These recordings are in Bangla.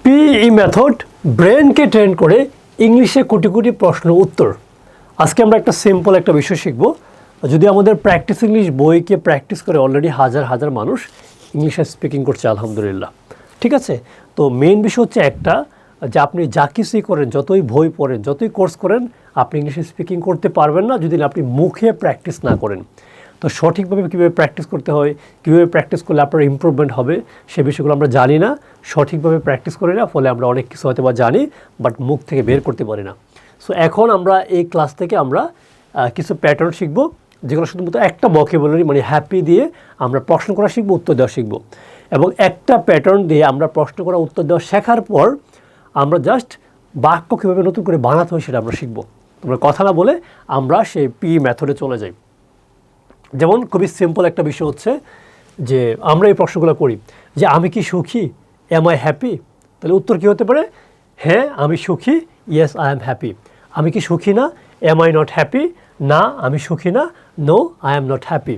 পিই মেথড ব্রেনকে ট্রেন করে ইংলিশে কোটি কোটি প্রশ্ন উত্তর। আজকে আমরা একটা সিম্পল একটা বিষয় শিখব। যদি আমাদের প্র্যাকটিস ইংলিশ বইকে প্র্যাকটিস করে অলরেডি হাজার হাজার মানুষ ইংলিশে স্পিকিং করছে আলহামদুলিল্লাহ, ঠিক আছে। তো মেইন বিষয় হচ্ছে একটা, যে আপনি যা কিছুই করেন, যতই বই পড়েন, যতই কোর্স করেন, আপনি ইংলিশে স্পিকিং করতে পারবেন না যদি আপনি মুখে প্র্যাকটিস না করেন। তো সঠিকভাবে কীভাবে প্র্যাকটিস করতে হয়, কীভাবে প্র্যাকটিস করলে আপনার ইমপ্রুভমেন্ট হবে, সে বিষয়গুলো আমরা জানি না, সঠিকভাবে প্র্যাকটিস করি না, ফলে আমরা অনেক কিছু হয়তো বা জানি বাট মুখ থেকে বের করতে পারি না। সো এখন আমরা এই ক্লাস থেকে আমরা কিছু প্যাটার্ন শিখব, যেগুলো শুধুমাত্র একটা ভোকাবুলারি মানে হ্যাপি দিয়ে আমরা প্রশ্ন করা শিখব, উত্তর দেওয়া শিখব। এবং একটা প্যাটার্ন দিয়ে আমরা প্রশ্ন করা উত্তর দেওয়া শেখার পর আমরা জাস্ট বাক্য কীভাবে নতুন করে বানাতে হয় সেটা আমরা শিখব। তোমরা কথা না বলে আমরা সেই পি মেথডে চলে যাই। যেমন খুবই সিম্পল একটা বিষয় হচ্ছে যে আমরা এই প্রশ্নগুলো করি যে আমি কি সুখী, এম আই হ্যাপি? তাহলে উত্তর কী হতে পারে? হ্যাঁ আমি সুখী, ইয়েস আই এম হ্যাপি। আমি কি সুখী না? Am I not happy? না আমি সুখী না, no I am not happy.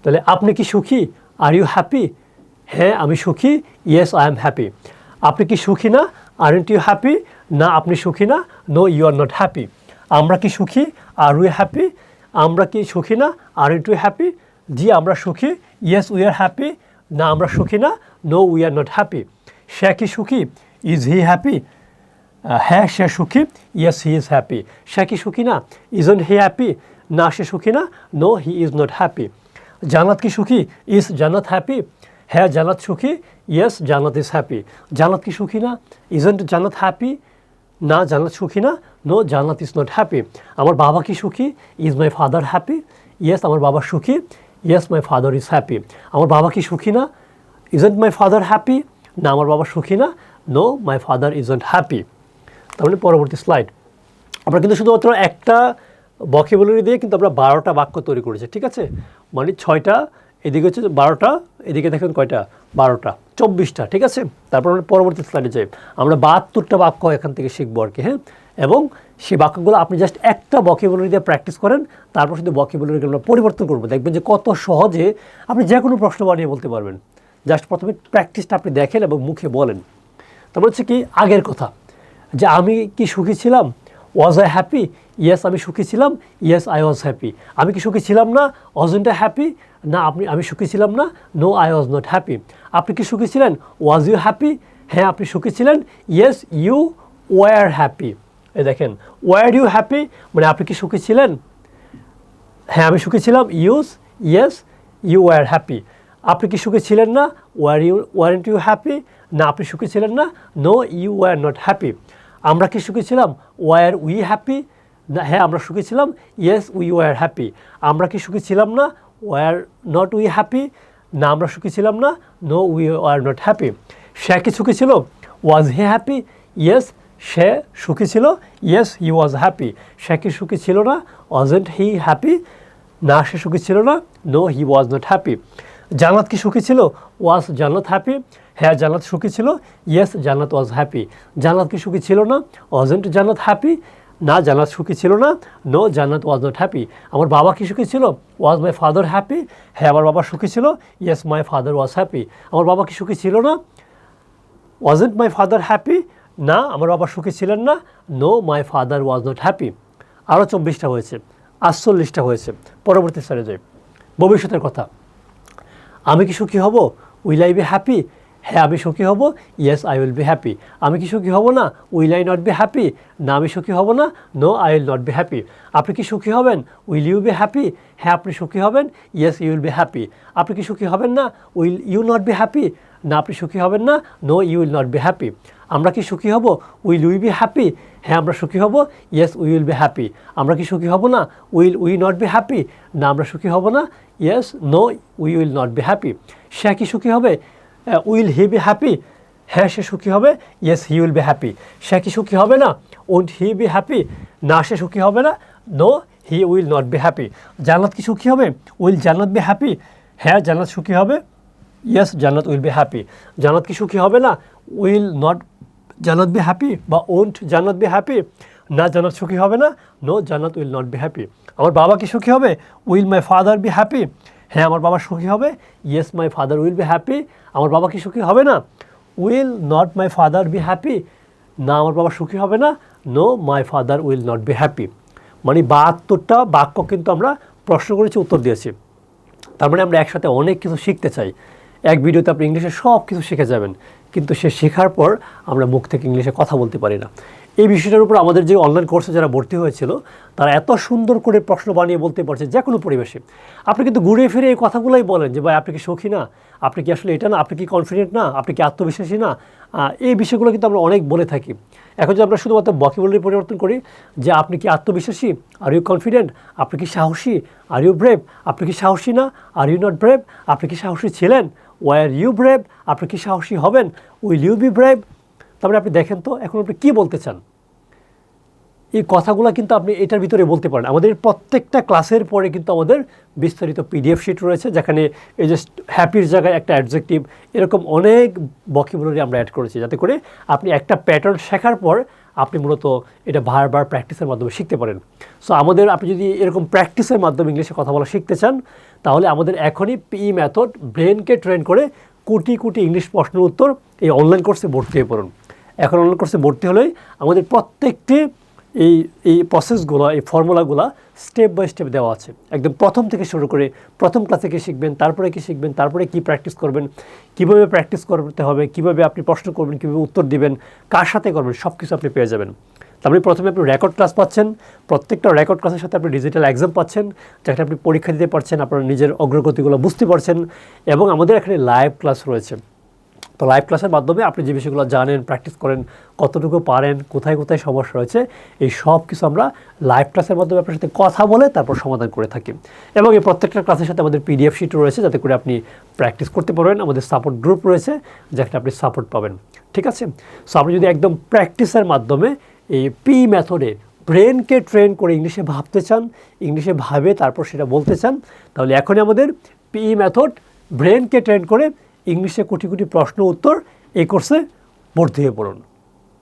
তাহলে আপনি কি সুখী? Are you happy? হ্যাঁ আমি সুখী, ইয়েস আই এম হ্যাপি। আপনি কি সুখী না? Aren't you happy? না আপনি সুখী না, no you are not happy. আমরা কি সুখী? Are we happy? আমরা কি সুখী না? Aren't we happy? জি আমরা সুখী, ইয়েস উই আর হ্যাপি। না আমরা সুখী না, no we are not happy. সে কি সুখী? Is he happy? হ্যাঁ সে সুখী, ইয়েস হি ইজ হ্যাপি। সে কি সুখী না? Isn't he happy? না সে সুখী না, no he is not happy. Jannat কি সুখী? ইজ জান্নাত হ্যাপি? হ্যাঁ জান্নাত সুখী, ইয়েস জান্নাত ইজ হ্যাপি। জান্নাত কি সুখী না? ইজন্ট জান্নাত হ্যাপি? না জান্নাত সুখী না, নো জান্নাত ইজ নট হ্যাপি। আমার বাবা কি সুখী? Is my father happy? Yes আমার বাবা সুখী, yes my father is happy. আমার বাবা কি সুখী না? Isn't my father happy? না আমার বাবা সুখী না, no my father isn't happy. তাহলে পরবর্তী স্লাইড। আমরা কিন্তু শুধুমাত্র একটা ভোকাবুলারি দিয়ে কিন্তু আমরা 12টা বাক্য তৈরি করেছি, ঠিক আছে। মানে 6টা, এদিকে হচ্ছে 12টা, এদিকে দেখেন কয়টা? 12টা, 24টা, ঠিক আছে। তারপর আমরা পরবর্তী স্লাইডে যাই। আমরা 72টা বাক্য এখান থেকে শিখবো আর কি, হ্যাঁ। এবং সেই বাক্যগুলো আপনি জাস্ট একটা ভোকাবুলারি দিয়ে প্র্যাকটিস করেন, তারপর শুধু ভোকাবুলারিগুলো আমরা পরিবর্তন করবো, দেখবেন যে কত সহজে আপনি যে কোনো প্রশ্ন বানিয়ে বলতে পারবেন। জাস্ট প্রথমে প্র্যাকটিসটা আপনি দেখেন এবং মুখে বলেন। তারপর হচ্ছে কি আগের কথা, যে আমি কি সুখী ছিলাম? Was I happy? ইয়েস আমি সুখী ছিলাম, ইয়েস আই ওয়াজ হ্যাপি। আমি কি সুখী ছিলাম না? Wasn't I happy? না আমি সুখী ছিলাম না, no I was not happy. আপনি কি সুখী ছিলেন? Was you happy? হ্যাঁ আপনি সুখী ছিলেন, ইয়েস ইউ ওয়ার হ্যাপি। এই দেখেন ওয়ার ইউ হ্যাপি মানে আপনি কি সুখী ছিলেন? হ্যাঁ আমি সুখী ছিলাম, ইয়েস ইউ ওয়ার হ্যাপি। আপনি কি সুখী ছিলেন না? Weren't you happy? না আপনি সুখী ছিলেন না, no you were not happy. আমরা কি সুখী ছিলাম? Were we happy? না হ্যাঁ আমরা সুখী ছিলাম, ইয়েস উই ওয়ার হ্যাপি। আমরা কি সুখী ছিলাম না? Were not we happy? না আমরা সুখী ছিলাম না, no we were not happy. সে কি সুখী ছিল? ওয়াজ হি হ্যাপি? ইয়েস সে সুখী ছিল, ইয়েস হি ওয়াজ হ্যাপি। সে কি সুখী ছিল না? Wasn't he happy? না সে সুখী ছিল না, no he was not happy. Jannat কি সুখী ছিল? ওয়াজ জান্নাত হ্যাপি? হ্যাঁ জান্নাত সুখী ছিল, ইয়েস জান্নাত ওয়াজ হ্যাপি। জান্নাত কি সুখী ছিল না? ওয়াজন্ট জান্নাত হ্যাপি? না জান্নাত সুখী ছিল না, নো জান্নাত ওয়াজ নট হ্যাপি। আমার বাবা কি সুখী ছিল? Was my father happy? হ্যাঁ আমার বাবা সুখী ছিল, yes my father was happy. আমার বাবা কি সুখী ছিল না? Wasn't my father happy? না আমার বাবা সুখী ছিলেন না, no my father was not happy. আরও 24টা হয়েছে, 48টা হয়েছে। পরবর্তী স্লাইডে যাই। ভবিষ্যতের কথা। আমি কি সুখী হব? Will I be happy? হ্যাঁ আমি সুখী হব, yes I will be happy. আমি কি সুখী হব না? Will I not be happy? না আমি সুখী হব না, no I will not be happy. আপনি কি সুখী হবেন? Will you be happy? হ্যাঁ আপনি সুখী হবেন, yes you will be happy. আপনি কি সুখী হবেন না? Will you not be happy? না আপনি সুখী হবেন না, no you will not be happy. আমরা কি সুখী হব? Will we be happy? হ্যাঁ আমরা সুখী হব, yes we will be happy. আমরা কি সুখী হব না? Will we not be happy? না আমরা সুখী হব না, yes no we will not be happy. সে কি সুখী হবে? Will he be happy? হ্যাঁ সে সুখী হবে, yes he will be happy. সে কি সুখী হবে না? Won't he be happy? না সে সুখী হবে না, no he will not be happy. Jannat কি সুখী হবে? উইল জান্নাত বি হ্যাপি? হ্যাঁ জান্নাত সুখী হবে, ইয়েস জান্নাত উইল বি হ্যাপি। জান্নাত কি সুখী হবে না? উইল নট জান্নাত বি হ্যাপি বা ওন্ট জান্নাত বি হ্যাপি? না জান্নাত সুখী হবে না, নো জান্নাত উইল নট বি হ্যাপি। আমার বাবা কি সুখী হবে? Will my father be happy? হ্যাঁ আমার বাবা সুখী হবে, yes my father will be happy. আমার বাবা কি সুখী হবে না? Will not my father be happy, না আমার বাবা সুখী হবে না। No my father will not be happy. মানে 72টা বাক্য কিন্তু আমরা প্রশ্ন করেছি, উত্তর দিয়েছি। তার মানে আমরা একসাথে অনেক কিছু শিখতে চাই। এক ভিডিওতে আপনি ইংলিশে সব কিছু শিখে যাবেন, কিন্তু সে শেখার পর আমরা মুখ থেকে ইংলিশে কথা বলতে পারি না। এই বিষয়টার উপর আমাদের যে অনলাইন কোর্সে যারা ভর্তি হয়েছিল তারা এত সুন্দর করে প্রশ্ন বানিয়ে বলতে পারছে যে কোনো পরিবেশে। আপনি কিন্তু ঘুরে ফিরে এই কথাগুলোই বলেন যে ভাই আপনি কি সুখী না, আপনি কি আসলে এটা না, আপনি কি কনফিডেন্ট না, আপনি কি আত্মবিশ্বাসী না। এই বিষয়গুলো কিন্তু আমরা অনেক বলে থাকি। এখন যদি আমরা শুধুমাত্র ভোকাবুলারি পরিবর্তন করি যে আপনি কি আত্মবিশ্বাসী, আর ইউ কনফিডেন্ট, আপনি কি সাহসী, আর ইউ ব্রেভ, আপনি কি সাহসী না, আর ইউ নট ব্রেভ, আপনি কি সাহসী ছিলেন, ওয়ার ইউ ব্রেভ, আপনি কি সাহসী হবেন, উইল ইউ বি ব্রেভ। তারপরে আপনি দেখেন তো এখন আপনি কী বলতে চান। এই কথাগুলো কিন্তু আপনি এটার ভিতরে বলতে পারেন। আমাদের প্রত্যেকটা ক্লাসের পরে কিন্তু আমাদের বিস্তারিত পিডিএফ শিট রয়েছে, যেখানে এই যে হ্যাপির জায়গায় একটা অ্যাডজেক্টিভ, এরকম অনেক ভোকাবুলারি আমরা অ্যাড করেছি, যাতে করে আপনি একটা প্যাটার্ন শেখার পর আপনি মূলত এটা বারবার প্র্যাকটিসের মাধ্যমে শিখতে পারেন। সো আপনি যদি এরকম প্র্যাকটিসের মাধ্যমে ইংলিশে কথা বলা শিখতে চান, তাহলে আমাদের এখনই পিই মেথড ব্রেনকে ট্রেন করে কোটি কোটি ইংলিশ প্রশ্নের উত্তর এই অনলাইন কোর্সে ভর্তি হয়ে পড়ুন। এখন অনলাইন কোর্সে ভর্তি হলেই আমাদের প্রত্যেকটি এই প্রসেসগুলো, এই ফর্মুলাগুলো স্টেপ বাই স্টেপ দেওয়া আছে। একদম প্রথম থেকে শুরু করে প্রথম ক্লাসে কী শিখবেন, তারপরে কী শিখবেন, তারপরে কী প্র্যাকটিস করবেন, কীভাবে প্র্যাকটিস করতে হবে, কীভাবে আপনি প্রশ্ন করবেন, কীভাবে উত্তর দিবেন, কার সাথে করবেন, সব কিছু আপনি পেয়ে যাবেন। তারপরে প্রথমে আপনি রেকর্ড ক্লাস পাচ্ছেন, প্রত্যেকটা রেকর্ড ক্লাসের সাথে আপনি ডিজিটাল এক্সাম পাচ্ছেন, যেখানে আপনি পরীক্ষা দিতে পারছেন, আপনার নিজের অগ্রগতিগুলো বুঝতে পারছেন। এবং আমাদের এখানে লাইভ ক্লাস রয়েছে। তো লাইভ ক্লাসের মাধ্যমে আপনি যে বিষয়গুলো জানেন, প্র্যাকটিস করেন, কতটুকু পারেন, কোথায় কোথায় সমস্যা রয়েছে, এই সব কিছু আমরা লাইভ ক্লাসের মাধ্যমে আপনার সাথে কথা বলে তারপর সমাধান করে থাকি। এবং এই প্রত্যেকটা ক্লাসের সাথে আমাদের পিডিএফ শিট রয়েছে, যাতে করে আপনি প্র্যাকটিস করতে পারবেন। আমাদের সাপোর্ট গ্রুপ রয়েছে, যেখানে আপনি সাপোর্ট পাবেন। ঠিক আছে? সো আপনি যদি একদম প্র্যাকটিসের মাধ্যমে এই পি মেথডে ব্রেনকে ট্রেন করে ইংলিশে ভাবতে চান, ইংলিশে ভাবে তারপর সেটা বলতে চান, তাহলে এখনই আমাদের পি মেথড ব্রেনকে ট্রেন করে ইংলিশে কোটি কোটি প্রশ্ন উত্তর এই কোর্সে ভর্তি হয়ে পড়ুন।